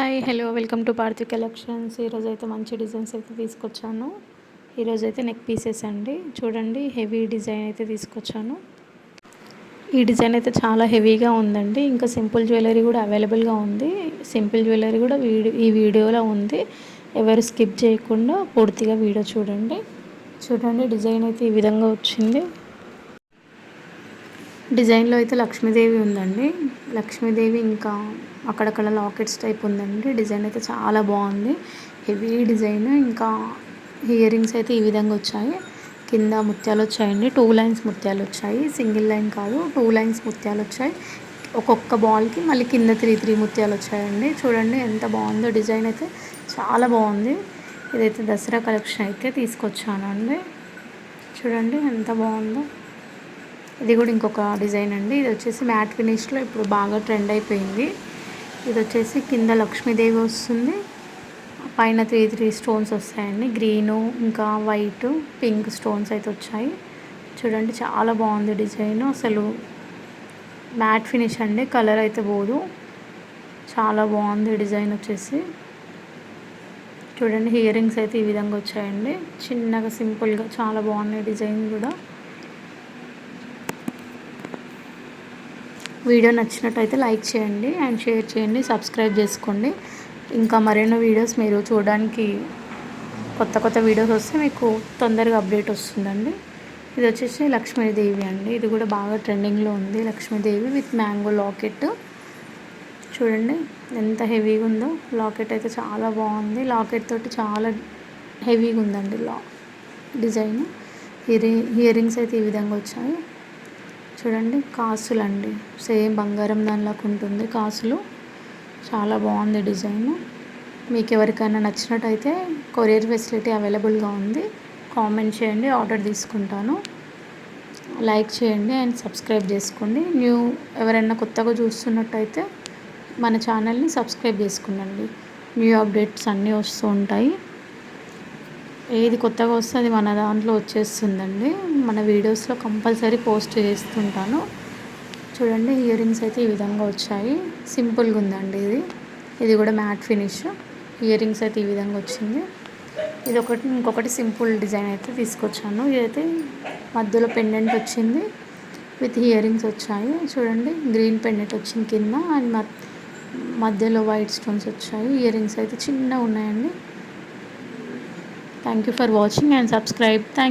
Hi hello welcome to Parthiv collections. ఈరోజు అయితే మంచి డిజైన్స్ అయితే తీసుకొచ్చాను. ఈరోజు అయితే నెక్ పీసెస్ అండి. చూడండి, హెవీ డిజైన్ అయితే తీసుకొచ్చాను. ఈ డిజైన్ అయితే చాలా హెవీగా ఉందండి. ఇంకా సింపుల్ జ్యువెలరీ కూడా అవైలబుల్గా ఉంది. సింపుల్ జ్యువెలరీ కూడా ఈ వీడియోలో ఉంది. ఎవరు స్కిప్ చేయకుండా పూర్తిగా వీడియో చూడండి. చూడండి, డిజైన్ అయితే ఈ విధంగా వచ్చింది. డిజైన్లో అయితే లక్ష్మీదేవి ఉందండి. లక్ష్మీదేవి ఇంకా అక్కడక్కడ లాకెట్స్ టైప్ ఉందండి. డిజైన్ అయితే చాలా బాగుంది. Heavy design. ఇంకా ఇయర్ రింగ్స్ అయితే ఈ విధంగా వచ్చాయి. కింద ముత్యాలు వచ్చాయండి. 2 లైన్స్ ముత్యాలు వచ్చాయి. సింగిల్ లైన్ కాదు, 2 లైన్స్ ముత్యాలు వచ్చాయి. ఒక్కొక్క బాల్కి మళ్ళీ కింద 3 ముత్యాలు వచ్చాయండి. చూడండి ఎంత బాగుందో. డిజైన్ అయితే చాలా బాగుంది. ఇదైతే దసరా కలెక్షన్ అయితే తీసుకొచ్చానండి. చూడండి ఎంత బాగుందో. ఇది కూడా ఇంకొక డిజైన్ అండి. ఇది వచ్చేసి మ్యాట్ ఫినిష్లో ఇప్పుడు బాగా ట్రెండ్ అయిపోయింది. ఇది వచ్చేసి కింద లక్ష్మీదేవి వస్తుంది, పైన 3 స్టోన్స్ వస్తాయండి. గ్రీను ఇంకా వైట్ పింక్ స్టోన్స్ అయితే వచ్చాయి. చూడండి చాలా బాగుంది డిజైన్. అసలు మ్యాట్ ఫినిష్ అండి, కలర్ అయితే పోదు. చాలా బాగుంది డిజైన్ వచ్చేసి. చూడండి, ఇయర్ రింగ్స్ అయితే ఈ విధంగా వచ్చాయండి. చిన్నగా సింపుల్గా చాలా బాగున్నాయి డిజైన్ కూడా. వీడియో నచ్చినట్టయితే లైక్ చేయండి అండ్ షేర్ చేయండి, సబ్స్క్రైబ్ చేసుకోండి. ఇంకా మరెన్నో వీడియోస్ మీరు చూడడానికి కొత్త వీడియోస్ వస్తే మీకు తొందరగా అప్డేట్ వస్తుందండి. ఇది వచ్చేసి లక్ష్మీదేవి అండి. ఇది కూడా బాగా ట్రెండింగ్లో ఉంది. Lakshmidevi with mango locket. చూడండి ఎంత హెవీగా ఉందో. లాకెట్ అయితే చాలా బాగుంది. లాకెట్ తోటి చాలా హెవీగా ఉందండి డిజైన్. ఇయర్ రింగ్స్ అయితే ఈ విధంగా వచ్చాయి. చూడండి, కాసులు అండి. సేమ్ బంగారం దానిలాగా ఉంటుంది కాసులు. చాలా బాగుంది డిజైన్. మీకు ఎవరికైనా నచ్చినట్టయితే కొరియర్ ఫెసిలిటీ అవైలబుల్గా ఉంది. కామెంట్ చేయండి, ఆర్డర్ తీసుకుంటాను. లైక్ చేయండి అండ్ సబ్స్క్రైబ్ చేసుకోండి. ఎవరైనా కొత్తగా చూస్తున్నట్టయితే మన ఛానల్ని సబ్స్క్రైబ్ చేసుకునండి. న్యూ అప్డేట్స్ అన్నీ వస్తూ ఉంటాయి. ఏది కొత్తగా వస్తే అది మన దాంట్లో వచ్చేస్తుందండి. మన వీడియోస్లో కంపల్సరీ పోస్ట్ చేస్తుంటాను. చూడండి, ఇయర్ రింగ్స్ అయితే ఈ విధంగా వచ్చాయి. సింపుల్గా ఉందండి ఇది కూడా మ్యాట్ ఫినిష్. ఇయర్ రింగ్స్ అయితే ఈ విధంగా వచ్చింది. ఇంకొకటి సింపుల్ డిజైన్ అయితే తీసుకొచ్చాను. ఇదైతే మధ్యలో పెండెంట్ వచ్చింది విత్ ఇయర్ రింగ్స్ వచ్చాయి. చూడండి, గ్రీన్ పెండెంట్ వచ్చింది కింద అండ్ మధ్యలో వైట్ స్టోన్స్ వచ్చాయి. ఇయర్ రింగ్స్ అయితే చిన్నగా ఉన్నాయండి. Thank you for watching and subscribe. Thank